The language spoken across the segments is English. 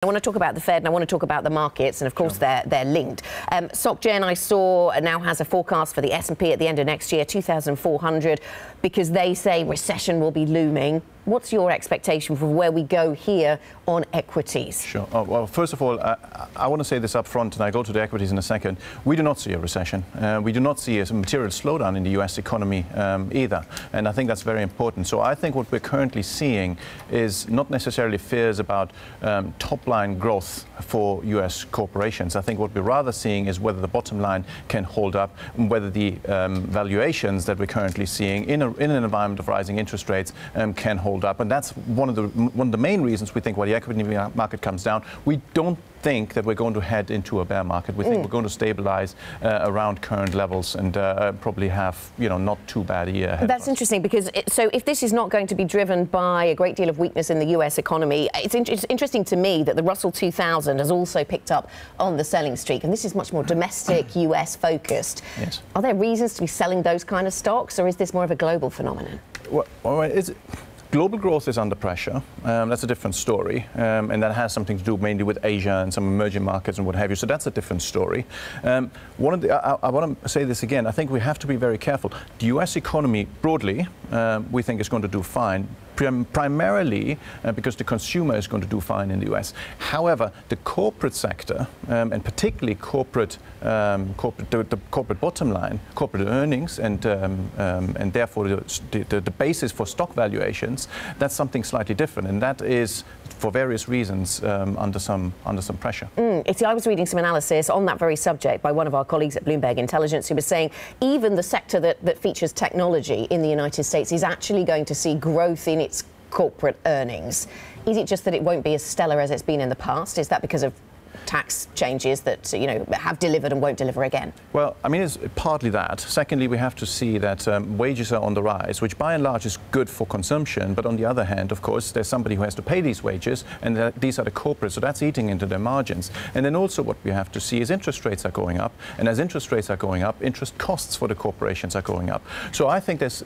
I want to talk about the Fed and I want to talk about the markets, and of course they're linked. SocGen, I saw, now has a forecast for the S&P at the end of next year, 2,400, because they say recession will be looming. What's your expectation for where we go here on equities? Sure. Well, first of all, I want to say this up front, and I go to the equities in a second. We do not see a recession. We do not see a material slowdown in the US economy either. And I think that's very important. So I think what we're currently seeing is not necessarily fears about top-line growth for US corporations. I think what we're rather seeing is whether the bottom line can hold up, and whether the valuations that we're currently seeing in an environment of rising interest rates can hold up. And that's one of the main reasons we think why the equity market comes down. We don't think that we're going to head into a bear market. We think we're going to stabilize around current levels and probably have, not too bad a year ahead. That's interesting, because so if this is not going to be driven by a great deal of weakness in the US economy, it's interesting to me that the Russell 2000 has also picked up on the selling streak, and this is much more domestic US focused. Yes. Are there reasons to be selling those kind of stocks, or is this more of a global phenomenon? Well, global growth is under pressure. That's a different story, and that has something to do mainly with Asia and some emerging markets and what have you. So that's a different story. I want to say this again. I think we have to be very careful. The U.S. economy broadly, we think is going to do fine. Primarily because the consumer is going to do fine in the US. However, the corporate sector, and particularly the corporate bottom line, corporate earnings, and therefore the basis for stock valuations, that's something slightly different, and that is for various reasons under some pressure. I was reading some analysis on that very subject by one of our colleagues at Bloomberg Intelligence, who was saying even the sector that features technology in the United States is actually going to see growth in its corporate earnings. Is it just that it won't be as stellar as it's been in the past? Is that because of tax changes that have delivered and won't deliver again? Well, I mean, it's partly that. Secondly, we have to see that wages are on the rise, which by and large is good for consumption. But on the other hand, of course, there's somebody who has to pay these wages, and these are the corporates, so that's eating into their margins. And then also what we have to see is interest rates are going up, and as interest rates are going up, interest costs for the corporations are going up. So I think there's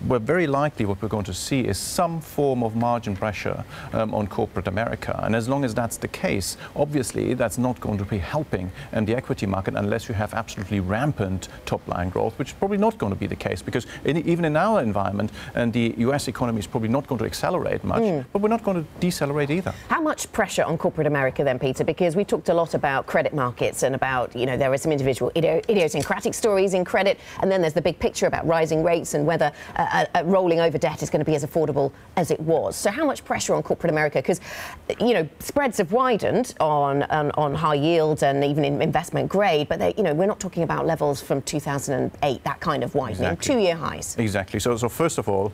we're very likely what we're going to see is some form of margin pressure on corporate America. And as long as that's the case, obviously that's not going to be helping the equity market unless you have absolutely rampant top-line growth, which is probably not going to be the case, because even in our environment, and the US economy is probably not going to accelerate much, but we're not going to decelerate either. How much pressure on corporate America then, Peter? Because we talked a lot about credit markets and about, there are some individual idiosyncratic stories in credit, and then there's the big picture about rising rates and whether rolling over debt is going to be as affordable as it was. So how much pressure on corporate America? Because, spreads have widened on high yield and even in investment grade, but we're not talking about levels from 2008, that kind of widening, Exactly. 2-year highs. Exactly. So first of all,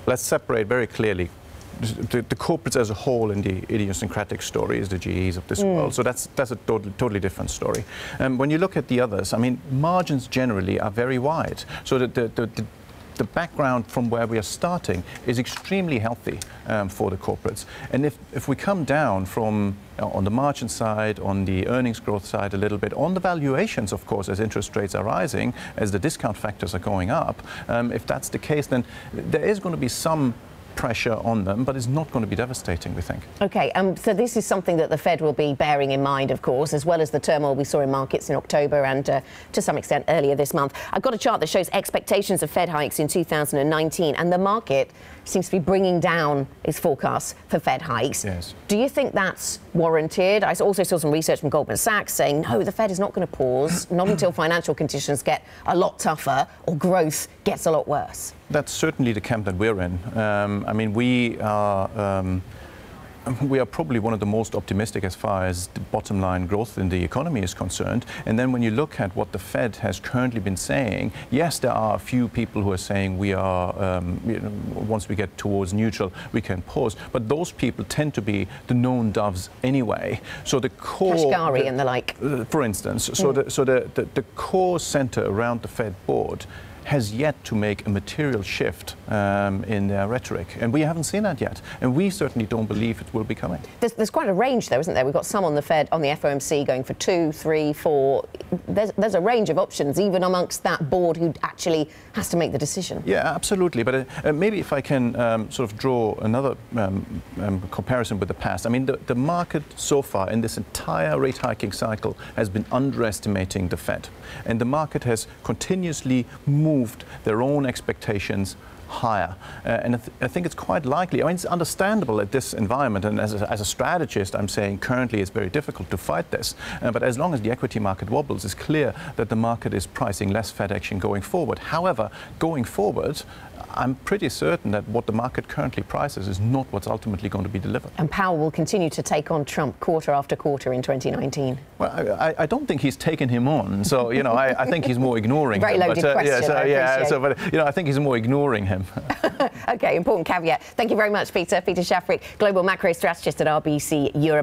let's separate very clearly the corporates as a whole and the idiosyncratic stories, the GEs of this world. So that's a totally different story. When you look at the others, I mean, margins generally are very wide. So the background from where we are starting is extremely healthy for the corporates. And if we come down from on the margin side, on the earnings growth side a little bit, on the valuations, of course, as interest rates are rising, as the discount factors are going up, if that's the case, then there is going to be some pressure on them, but it's not going to be devastating, we think. OK, so this is something that the Fed will be bearing in mind, of course, as well as the turmoil we saw in markets in October and to some extent earlier this month. I've got a chart that shows expectations of Fed hikes in 2019, and the market seems to be bringing down its forecasts for Fed hikes. Yes. Do you think that's warranted? I also saw some research from Goldman Sachs saying, no, the Fed is not going to pause, not until financial conditions get a lot tougher or growth gets a lot worse. That's certainly the camp that we're in. I mean, we are probably one of the most optimistic as far as the bottom line growth in the economy is concerned. And then when you look at what the Fed has currently been saying, yes, there are a few people who are saying we are, once we get towards neutral, we can pause. But those people tend to be the known doves anyway. So the core, Kashgari and the like, for instance, so the core center around the Fed board has yet to make a material shift in their rhetoric. And we haven't seen that yet. And we certainly don't believe it will be coming. There's quite a range, though, isn't there? We've got some on the Fed, on the FOMC, going for 2, 3, 4. There's a range of options, even amongst that board who actually has to make the decision. Yeah, absolutely. But maybe if I can sort of draw another comparison with the past. I mean, the market so far in this entire rate hiking cycle has been underestimating the Fed. And the market has continuously moved their own expectations higher. And I think it's quite likely, I mean, it's understandable at this environment, and as a strategist, I'm saying currently it's very difficult to fight this. But as long as the equity market wobbles, it's clear that the market is pricing less Fed action going forward. However, going forward, I'm pretty certain that what the market currently prices is not what's ultimately going to be delivered. And Powell will continue to take on Trump quarter after quarter in 2019. Well, I don't think he's taken him on. So, you know, I think he's more ignoring Very him. Very loaded question. But, you know, I think he's more ignoring him. OK, important caveat. Thank you very much, Peter. Peter Schaffrik, Global Macro Strategist at RBC Europe.